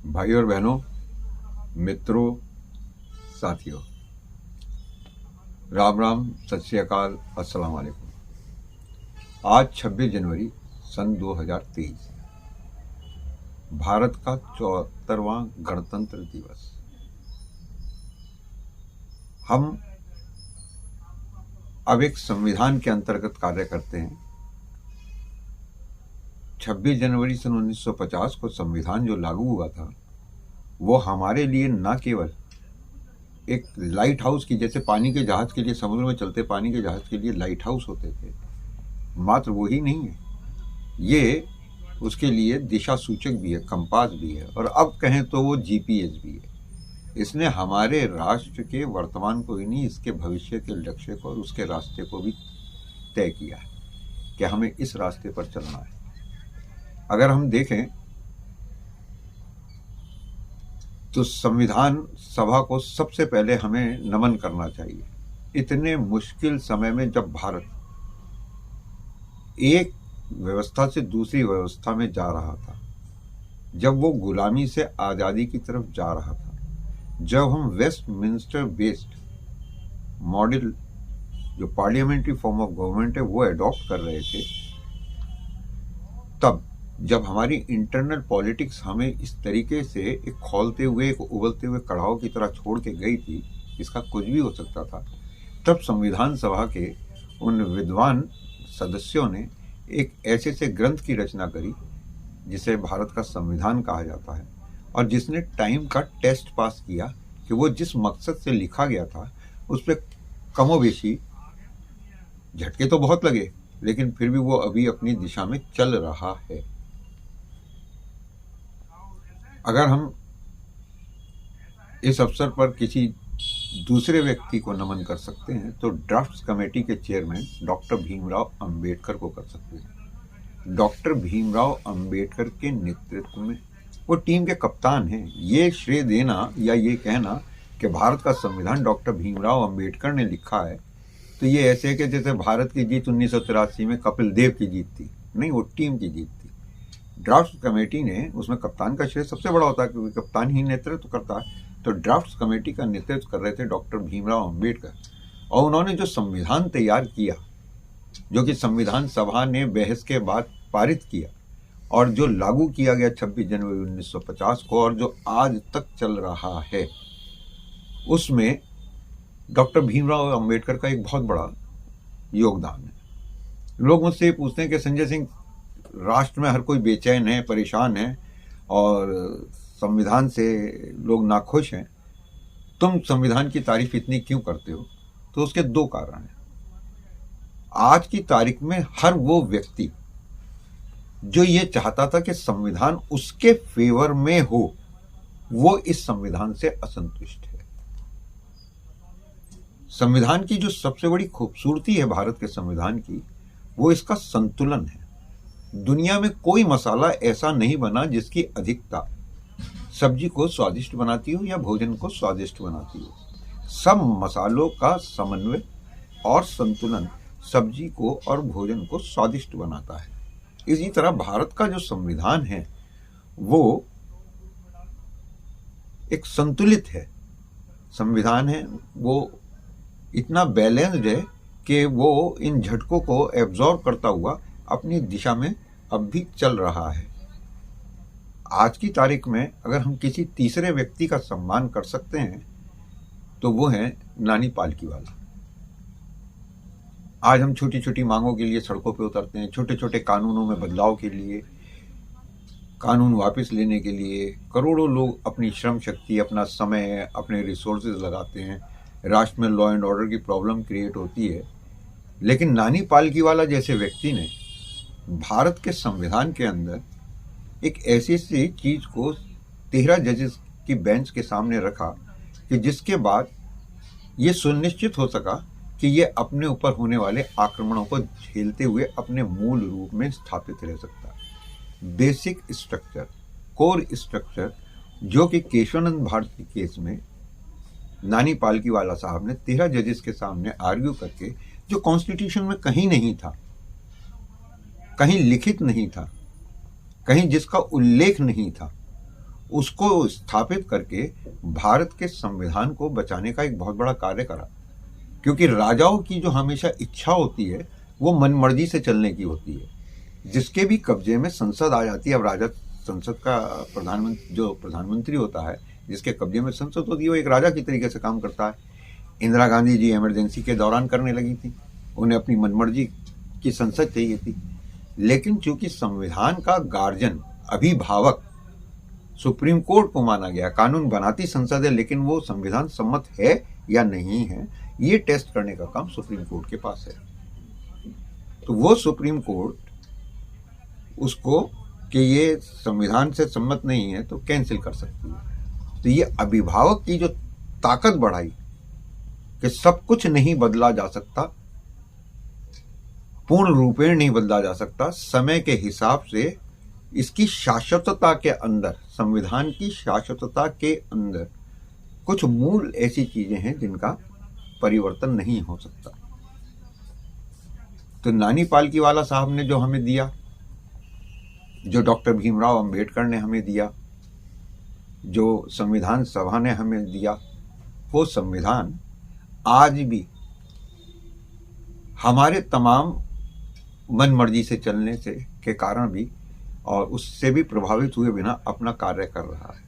भाई और बहनों, मित्रों, साथियों, राम राम, सत श्री अकाल, अस्सलाम वालेकुम। आज 26 जनवरी सन 2023 भारत का 74वां गणतंत्र दिवस। हम अब एक संविधान के अंतर्गत कार्य करते हैं। 26 जनवरी सन 1950 को संविधान जो लागू हुआ था वो हमारे लिए न केवल एक लाइट हाउस की, जैसे पानी के जहाज के लिए, समुद्र में चलते पानी के जहाज के लिए लाइट हाउस होते थे, मात्र वो ही नहीं है, ये उसके लिए दिशा सूचक भी है, कंपास भी है, और अब कहें तो वो जीपीएस भी है। इसने हमारे राष्ट्र के वर्तमान को ही नहीं, इसके भविष्य के लक्ष्य को और उसके रास्ते को भी तय किया है कि हमें इस रास्ते पर चलना है। अगर हम देखें तो संविधान सभा को सबसे पहले हमें नमन करना चाहिए। इतने मुश्किल समय में जब भारत एक व्यवस्था से दूसरी व्यवस्था में जा रहा था, जब वो गुलामी से आज़ादी की तरफ जा रहा था, जब हम वेस्टमिंस्टर बेस्ड मॉडल जो पार्लियामेंट्री फॉर्म ऑफ गवर्नमेंट है वो एडॉप्ट कर रहे थे, तब जब हमारी इंटरनल पॉलिटिक्स हमें इस तरीके से एक खौलते हुए, एक उबलते हुए कढ़ाव की तरह छोड़ के गई थी, इसका कुछ भी हो सकता था, तब संविधान सभा के उन विद्वान सदस्यों ने एक ऐसे से ग्रंथ की रचना करी जिसे भारत का संविधान कहा जाता है, और जिसने टाइम का टेस्ट पास किया कि वो जिस मकसद से लिखा गया था उस पर कमोबेशी झटके तो बहुत लगे, लेकिन फिर भी वो अभी अपनी दिशा में चल रहा है। अगर हम इस अवसर पर किसी दूसरे व्यक्ति को नमन कर सकते हैं तो ड्राफ्ट्स कमेटी के चेयरमैन डॉक्टर भीमराव अंबेडकर को कर सकते हैं। डॉक्टर भीमराव अंबेडकर के नेतृत्व में वो टीम के कप्तान हैं। ये श्रेय देना या ये कहना कि भारत का संविधान डॉक्टर भीमराव अंबेडकर ने लिखा है, तो ये ऐसे है कि जैसे भारत की जीत 1983 में कपिल देव की जीत थी। नहीं, वो टीम की जीत थी। ड्राफ्ट कमेटी ने, उसमें कप्तान का श्रेय सबसे बड़ा होता है क्योंकि कप्तान ही नेतृत्व करता है, तो ड्राफ्ट कमेटी का नेतृत्व कर रहे थे डॉक्टर भीमराव अंबेडकर, और उन्होंने जो संविधान तैयार किया, जो कि संविधान सभा ने बहस के बाद पारित किया और जो लागू किया गया 26 जनवरी 1950 को और जो आज तक चल रहा है, उसमें डॉक्टर भीमराव अंबेडकर का एक बहुत बड़ा योगदान है। लोग मुझसे ये पूछते हैं कि संजय सिंह, राष्ट्र में हर कोई बेचैन है, परेशान है और संविधान से लोग नाखुश हैं, तुम संविधान की तारीफ इतनी क्यों करते हो? तो उसके दो कारण हैं। आज की तारीख में हर वो व्यक्ति जो ये चाहता था कि संविधान उसके फेवर में हो, वो इस संविधान से असंतुष्ट है। संविधान की जो सबसे बड़ी खूबसूरती है भारत के संविधान की, वो इसका संतुलन है। दुनिया में कोई मसाला ऐसा नहीं बना जिसकी अधिकता सब्जी को स्वादिष्ट बनाती हो या भोजन को स्वादिष्ट बनाती हो। सब मसालों का समन्वय और संतुलन सब्जी को और भोजन को स्वादिष्ट बनाता है। इसी तरह भारत का जो संविधान है वो एक संतुलित है, संविधान है, वो इतना बैलेंस्ड है कि वो इन झटकों को एब्जॉर्ब करता हुआ अपनी दिशा में अब भी चल रहा है। आज की तारीख में अगर हम किसी तीसरे व्यक्ति का सम्मान कर सकते हैं तो वो है नानी पालकीवाला। आज हम छोटी छोटी मांगों के लिए सड़कों पे उतरते हैं, छोटे छोटे कानूनों में बदलाव के लिए, कानून वापस लेने के लिए करोड़ों लोग अपनी श्रम शक्ति, अपना समय, अपने रिसोर्सेज लगाते हैं। राष्ट्र में लॉ एंड ऑर्डर की प्रॉब्लम क्रिएट होती है, लेकिन नानी पालकीवाला जैसे व्यक्ति ने भारत के संविधान के अंदर एक ऐसी सी चीज को 13 जजेस की बेंच के सामने रखा कि जिसके बाद ये सुनिश्चित हो सका कि ये अपने ऊपर होने वाले आक्रमणों को झेलते हुए अपने मूल रूप में स्थापित रह सकता है। बेसिक स्ट्रक्चर, कोर स्ट्रक्चर, जो कि केशवानंद भारती केस में नानी पालकीवाला साहब ने 13 जजेस के सामने आर्ग्यू करके, जो कॉन्स्टिट्यूशन में कहीं नहीं था, कहीं लिखित नहीं था, कहीं जिसका उल्लेख नहीं था, उसको स्थापित करके भारत के संविधान को बचाने का एक बहुत बड़ा कार्य करा। क्योंकि राजाओं की जो हमेशा इच्छा होती है वो मनमर्जी से चलने की होती है। जिसके भी कब्जे में संसद आ जाती है, अब राजा संसद का प्रधानमंत्री होता है, जिसके कब्जे में संसद होती है वो एक राजा की तरीके से काम करता है। इंदिरा गांधी जी इमरजेंसी के दौरान करने लगी थी, उन्हें अपनी मनमर्जी की संसद चाहिए थी। लेकिन चूंकि संविधान का गार्जियन, अभिभावक सुप्रीम कोर्ट को माना गया, कानून बनाती संसद है लेकिन वो संविधान सम्मत है या नहीं है, ये टेस्ट करने का काम सुप्रीम कोर्ट के पास है। तो वो सुप्रीम कोर्ट उसको कि ये संविधान से सम्मत नहीं है तो कैंसिल कर सकती है। तो ये अभिभावक की जो ताकत बढ़ाई कि सब कुछ नहीं बदला जा सकता, पूर्ण रूपेण नहीं बदला जा सकता, समय के हिसाब से इसकी शाश्वतता के अंदर, संविधान की शाश्वतता के अंदर कुछ मूल ऐसी चीजें हैं जिनका परिवर्तन नहीं हो सकता। तो नानी पालकीवाला साहब ने जो हमें दिया, जो डॉक्टर भीमराव अंबेडकर ने हमें दिया, जो संविधान सभा ने हमें दिया, वो संविधान आज भी हमारे तमाम मनमर्जी से चलने से के कारण भी और उससे भी प्रभावित हुए बिना अपना कार्य कर रहा है।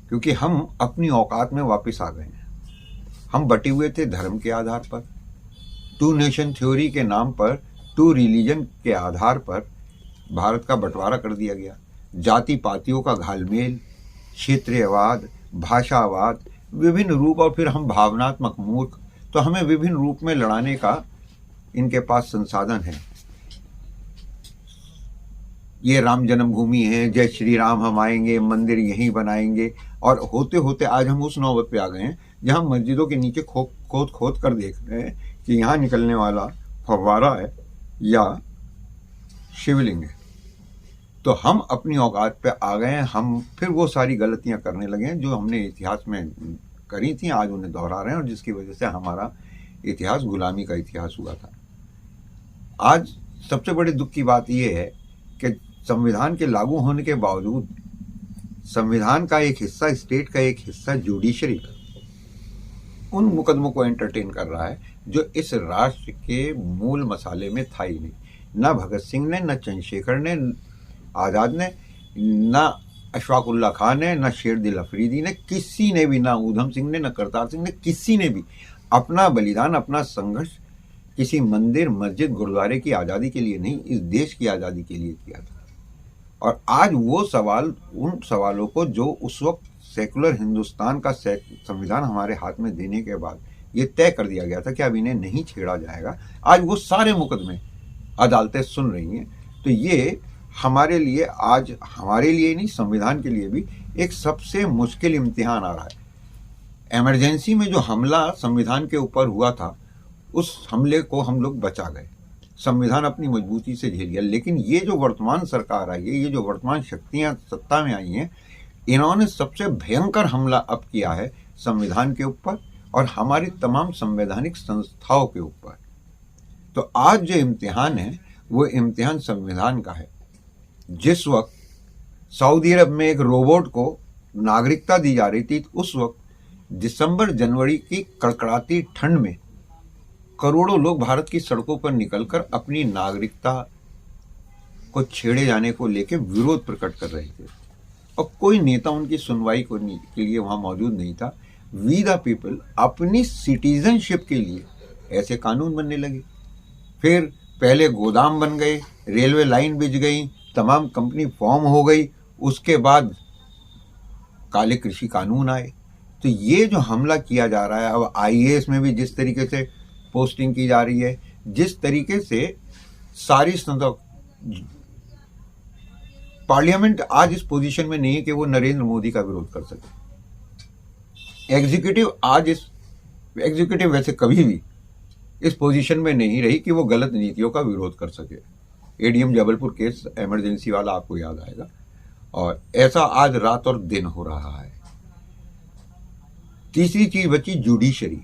क्योंकि हम अपनी औकात में वापस आ गए हैं। हम बटे हुए थे धर्म के आधार पर, टू नेशन थ्योरी के नाम पर, टू रिलीजन के आधार पर भारत का बंटवारा कर दिया गया। जाति पातियों का घालमेल, क्षेत्रीयवाद, भाषावाद, विभिन्न रूप, और फिर हम भावनात्मक मूर्ख। तो हमें विभिन्न रूप में लड़ाने का इनके पास संसाधन है। ये राम जन्मभूमि है, जय श्री राम, हम आएंगे, मंदिर यहीं बनाएंगे, और होते होते आज हम उस नौबत पे आ गए हैं जहां मस्जिदों के नीचे खोद खोद कर देख रहे हैं कि यहाँ निकलने वाला फव्वारा है या शिवलिंग है। तो हम अपनी औकात पे आ गए हैं। हम फिर वो सारी गलतियां करने लगे हैं जो हमने इतिहास में करी थी, आज उन्हें दोहरा रहे हैं, और जिसकी वजह से हमारा इतिहास गुलामी का इतिहास हुआ था। आज सबसे बड़े दुख की बात यह है कि संविधान के लागू होने के बावजूद संविधान का एक हिस्सा, स्टेट का एक हिस्सा जुडिशरी उन मुकदमों को एंटरटेन कर रहा है जो इस राष्ट्र के मूल मसाले में था ही नहीं। न भगत सिंह ने, न चंद्रशेखर ने, आज़ाद ने, न अशफाक उल्लाह खान ने, न शेर दिल अफरीदी ने, किसी ने भी, न ऊधम सिंह ने, न करतार सिंह ने, किसी ने भी अपना बलिदान, अपना संघर्ष किसी मंदिर, मस्जिद, गुरुद्वारे की आज़ादी के लिए नहीं, इस देश की आज़ादी के लिए किया था। और आज वो सवाल, उन सवालों को जो उस वक्त सेकुलर हिंदुस्तान का संविधान हमारे हाथ में देने के बाद ये तय कर दिया गया था कि अब इन्हें नहीं छेड़ा जाएगा, आज वो सारे मुकदमे अदालतें सुन रही हैं। तो ये हमारे लिए, आज हमारे लिए नहीं, संविधान के लिए भी एक सबसे मुश्किल इम्तिहान आ रहा है। इमरजेंसी में जो हमला संविधान के ऊपर हुआ था, उस हमले को हम लोग बचा गए, संविधान अपनी मजबूती से झेल गया। लेकिन ये जो वर्तमान सरकार आई है, ये जो वर्तमान शक्तियां सत्ता में आई हैं, इन्होंने सबसे भयंकर हमला अब किया है संविधान के ऊपर और हमारी तमाम संवैधानिक संस्थाओं के ऊपर। तो आज जो इम्तिहान है वो इम्तिहान संविधान का है। जिस वक्त सऊदी अरब में एक रोबोट को नागरिकता दी जा रही थी, उस वक्त दिसंबर जनवरी की कड़कड़ाती ठंड में करोड़ों लोग भारत की सड़कों पर निकलकर अपनी नागरिकता को छेड़े जाने को लेकर विरोध प्रकट कर रहे थे और कोई नेता उनकी सुनवाई के लिए वहां मौजूद नहीं था। वी द पीपल अपनी सिटीजनशिप के लिए ऐसे कानून बनने लगे। फिर पहले गोदाम बन गए, रेलवे लाइन बिछ गई, तमाम कंपनी फॉर्म हो गई, उसके बाद काले कृषि कानून आए। तो ये जो हमला किया जा रहा है, अब आईएएस में भी जिस तरीके से पोस्टिंग की जा रही है, जिस तरीके से सारी पार्लियामेंट आज इस पोजीशन में नहीं है कि वो नरेंद्र मोदी का विरोध कर सके। एग्जीक्यूटिव वैसे कभी भी इस पोजीशन में नहीं रही कि वो गलत नीतियों का विरोध कर सके। एडीएम जबलपुर केस इमरजेंसी वाला आपको याद आएगा, और ऐसा आज रात और दिन हो रहा है। तीसरी चीज बची जुडिशरी।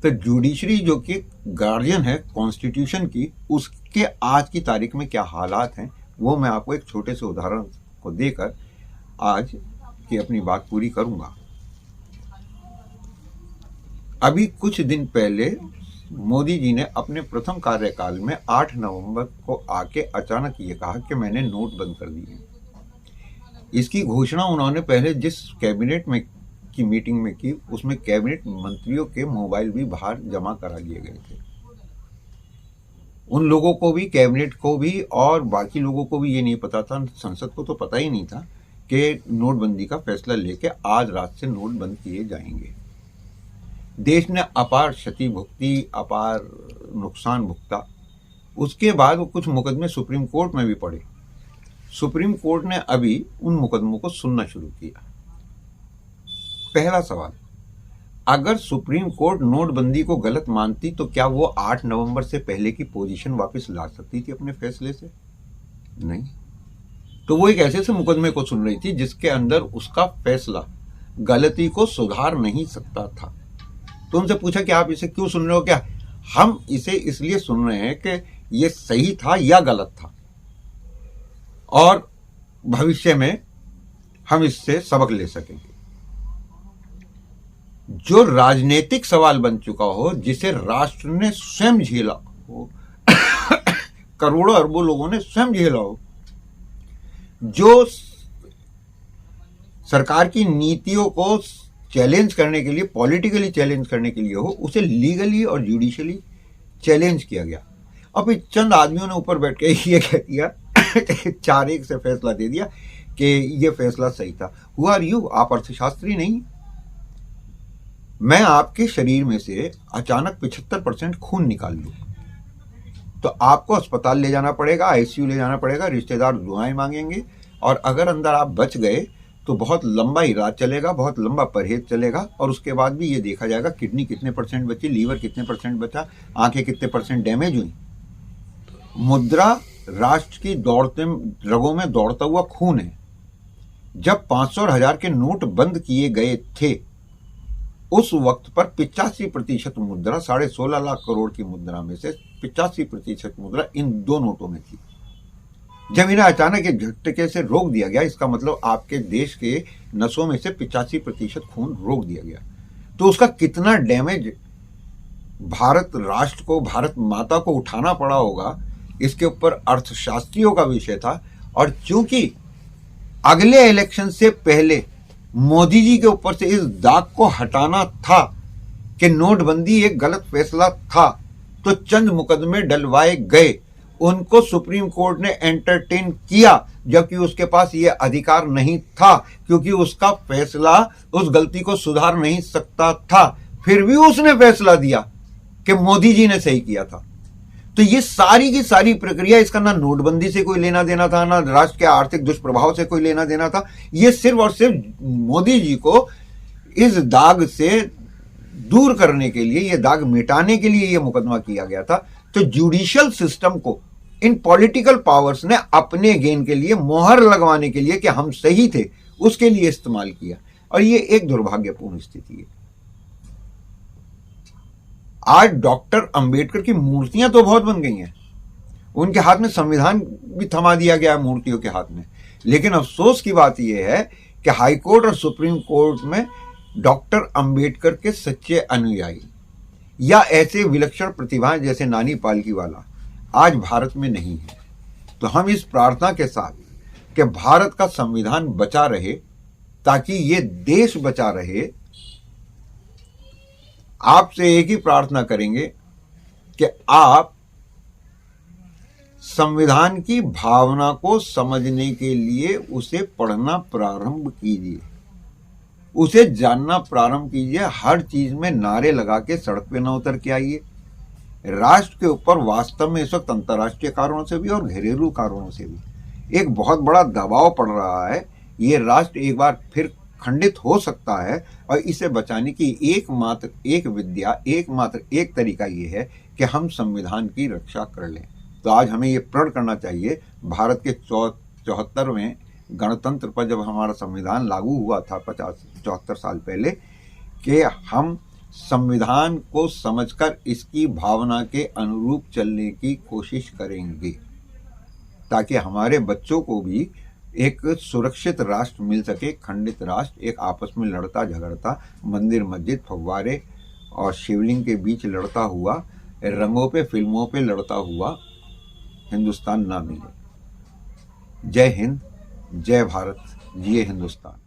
तो जुडिशरी जो कि गार्जियन है कॉन्स्टिट्यूशन की, उसके आज की तारीख में क्या हालात हैं वो मैं आपको एक छोटे से उदाहरण को देकर आज कि अपनी बात पूरी करूंगा। अभी कुछ दिन पहले मोदी जी ने अपने प्रथम कार्यकाल में 8 नवंबर को आके अचानक ये कहा कि मैंने नोट बंद कर दिए। इसकी घोषणा उन्होंने पहले जिस कैबिनेट में की मीटिंग में की, उसमें कैबिनेट मंत्रियों के मोबाइल भी बाहर जमा करा दिए गए थे। उन लोगों को भी, कैबिनेट को भी और बाकी लोगों को भी ये नहीं पता था, संसद को तो पता ही नहीं था कि नोटबंदी का फैसला लेके आज रात से नोट बंद किए जाएंगे। देश ने अपार क्षति भुगती, अपार नुकसान भुगता। उसके बाद वो कुछ मुकदमे सुप्रीम कोर्ट में भी पड़े। सुप्रीम कोर्ट ने अभी उन मुकदमों को सुनना शुरू किया। पहला सवाल, अगर सुप्रीम कोर्ट नोटबंदी को गलत मानती तो क्या वो 8 नवंबर से पहले की पोजीशन वापस ला सकती थी अपने फैसले से? नहीं। तो वो एक ऐसे मुकदमे को सुन रही थी जिसके अंदर उसका फैसला गलती को सुधार नहीं सकता था। तो उनसे पूछा कि आप इसे क्यों सुन रहे हो? क्या हम इसे इसलिए सुन रहे हैं कि ये सही था या गलत था, और भविष्य में हम इससे सबक ले सकेंगे। जो राजनीतिक सवाल बन चुका हो, जिसे राष्ट्र ने स्वयं झेला हो, करोड़ों अरबों लोगों ने स्वयं झेला हो, जो सरकार की नीतियों को चैलेंज करने के लिए, पॉलिटिकली चैलेंज करने के लिए हो, उसे लीगली और जुडिशियली चैलेंज किया गया। अब चंद आदमियों ने ऊपर बैठ के ये कह दिया 4-1 से फैसला दे दिया कि ये फैसला सही था। Who are you? आप अर्थशास्त्री नहीं। मैं आपके शरीर में से अचानक 75% खून निकाल लूं तो आपको अस्पताल ले जाना पड़ेगा, आईसीयू ले जाना पड़ेगा, रिश्तेदार दुआएं मांगेंगे, और अगर अंदर आप बच गए तो बहुत लंबा इलाज चलेगा, बहुत लंबा परहेज चलेगा, और उसके बाद भी ये देखा जाएगा किडनी कितने % बची, लीवर कितने % बचा, आंखें कितने % डैमेज हुई। मुद्रा राष्ट्र की दौड़ते रगों में दौड़ता हुआ खून है। जब 500 और 1000 के नोट बंद किए गए थे, उस वक्त पर 85% मुद्रा, 16.5 लाख करोड़ की मुद्रा में से 85% मुद्रा इन 2 नोटों में थी। जब इन्हें अचानक एक झटके से रोक दिया गया, इसका मतलब आपके देश के नसों में से 85% खून रोक दिया गया, तो उसका कितना डैमेज भारत राष्ट्र को, भारत माता को उठाना पड़ा होगा, इसके ऊपर अर्थशास्त्रियों का विषय था। और चूंकि अगले इलेक्शन से पहले मोदी जी के ऊपर से इस दाग को हटाना था कि नोटबंदी एक गलत फैसला था, तो चंद मुकदमे डलवाए गए। उनको सुप्रीम कोर्ट ने एंटरटेन किया, जबकि उसके पास यह अधिकार नहीं था, क्योंकि उसका फैसला उस गलती को सुधार नहीं सकता था। फिर भी उसने फैसला दिया कि मोदी जी ने सही किया था। तो ये सारी की सारी प्रक्रिया, इसका ना नोटबंदी से कोई लेना देना था, ना राष्ट्र के आर्थिक दुष्प्रभाव से कोई लेना देना था। ये सिर्फ और सिर्फ मोदी जी को इस दाग से दूर करने के लिए, ये दाग मिटाने के लिए ये मुकदमा किया गया था। तो जुडिशियल सिस्टम को इन पॉलिटिकल पावर्स ने अपने गेन के लिए, मोहर लगवाने के लिए कि हम सही थे, उसके लिए इस्तेमाल किया। और ये एक दुर्भाग्यपूर्ण स्थिति है। आज डॉक्टर अंबेडकर की मूर्तियां तो बहुत बन गई हैं, उनके हाथ में संविधान भी थमा दिया गया है मूर्तियों के हाथ में, लेकिन अफसोस की बात यह है कि हाई कोर्ट और सुप्रीम कोर्ट में डॉक्टर अंबेडकर के सच्चे अनुयायी या ऐसे विलक्षण प्रतिभाएं जैसे नानी पालकीवाला आज भारत में नहीं है। तो हम इस प्रार्थना के साथ कि भारत का संविधान बचा रहे, ताकि ये देश बचा रहे, आपसे एक ही प्रार्थना करेंगे कि आप संविधान की भावना को समझने के लिए उसे पढ़ना प्रारंभ कीजिए, उसे जानना प्रारंभ कीजिए। हर चीज में नारे लगा के सड़क पे न उतर के आइए। राष्ट्र के ऊपर वास्तव में इस वक्त अंतर्राष्ट्रीय कारणों से भी और घरेलू कारणों से भी एक बहुत बड़ा दबाव पड़ रहा है। ये राष्ट्र एक बार फिर खंडित हो सकता है, और इसे बचाने की एकमात्र एक विद्या, एकमात्र एक तरीका ये है कि हम संविधान की रक्षा कर लें। तो आज हमें ये प्रण करना चाहिए, भारत के 74वें गणतंत्र पर जब हमारा संविधान लागू हुआ था 74 साल पहले, कि हम संविधान को समझकर इसकी भावना के अनुरूप चलने की कोशिश करेंगे, ताकि हमारे बच्चों को भी एक सुरक्षित राष्ट्र मिल सके, खंडित राष्ट्र, एक आपस में लड़ता झगड़ता, मंदिर मस्जिद फव्वारे और शिवलिंग के बीच लड़ता हुआ, रंगों पे फिल्मों पे लड़ता हुआ हिंदुस्तान ना मिले। जय हिंद, जय भारत, जिए हिंदुस्तान।